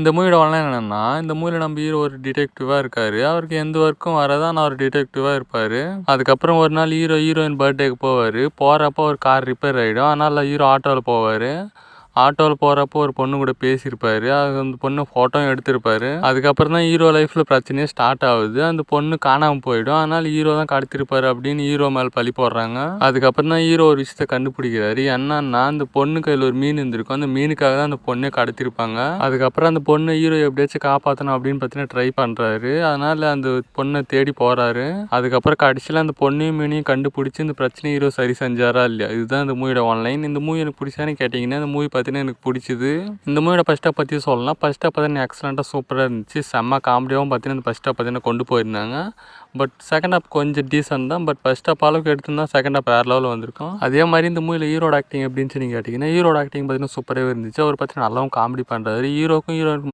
இந்த மூவியோட ஒன்லைன் என்னன்னா, இந்த மூவில நம்ம ஹீரோ ஒரு டிடெக்டிவா இருக்காரு. அவருக்கு எந்த ஒர்க்கும் வராது. ஆனா அவர் டிடெக்டிவா இருப்பாரு. அதுக்கப்புறம் ஒரு நாள் ஹீரோயின் பர்த்டேக்கு போவாரு. போறப்போ ஒரு கார் ரிப்பேர் ஆயிடும். அதனால ஹீரோ ஆட்டோல போவாரு. ஆட்டோவில் போகிறப்போ ஒரு பொண்ணு கூட பேசியிருப்பாரு. அது அந்த பொண்ணு ஃபோட்டோவும் எடுத்திருப்பாரு. அதுக்கப்புறம் தான் ஹீரோ லைஃப்பில் பிரச்சனையே ஸ்டார்ட் ஆகுது. அந்த பொண்ணு காணாமல் போயிடும். அதனால் ஹீரோ தான் கடத்திருப்பாரு அப்படின்னு ஹீரோ மேலே பழி போடுறாங்க. அதுக்கப்புறம் தான் ஹீரோ ஒரு விஷயத்தை கண்டுபிடிக்கிறாரு. என்னன்னா அந்த பொண்ணு கையில் ஒரு மீன் இருந்திருக்கும். அந்த மீனுக்காக தான் அந்த பொண்ணை கடத்திருப்பாங்க. அதுக்கப்புறம் அந்த பொண்ணு ஹீரோ எப்படியாச்சும் காப்பாற்றணும் அப்படின்னு பார்த்தீங்கன்னா ட்ரை பண்ணுறாரு. அதனால் அந்த பொண்ணை தேடி போகிறாரு. அதுக்கப்புறம் கடைசியில் அந்த பொண்ணையும் மீனையும் கண்டுபிடிச்சி இந்த பிரச்சனையை ஹீரோ சரி செஞ்சாரா இல்லையா, இதுதான் இந்த மூவியோட ஆன்லைன். இந்த மூவி எனக்கு பிடிச்சான்னு கேட்டிங்கன்னா இந்த மூவி பார்த்தீங்கன்னா எனக்கு பிடிச்சிது. இந்த மூவியோட ஃபர்ஸ்ட் ஹாஃப் பற்றி சொல்லலாம். ஃபர்ஸ்ட் ஹாஃப் பார்த்தீங்கன்னா எக்ஸலண்ட்டாக சூப்பராக இருந்துச்சு. செம்ம காமெடியாகவும் பார்த்தீங்கன்னா இந்த ஃபர்ஸ்ட் ஹாஃப் பார்த்தீங்கன்னா கொண்டு போயிருந்தாங்க. பட் செகண்ட் ஹாஃப் கொஞ்சம் டீசன்ட் தான். பட் ஃபர்ஸ்ட் ஹாஃப் அளவுக்கு எடுத்திருந்தா செகண்ட் ஹாஃப் வேறு லெவலில் வந்திருக்கும். அதே மாதிரி இந்த மூவியில் ஹீரோட ஆக்டிங் எப்படின்னு சொல்லி கேட்டிங்கன்னா ஹீரோட ஆக்டிங் பார்த்தீங்கன்னா சூப்பராகவே இருந்துச்சு. அவர் பார்த்தீங்கன்னா நல்லாவும் காமெடி பண்ணுறாரு. ஹீரோக்கும்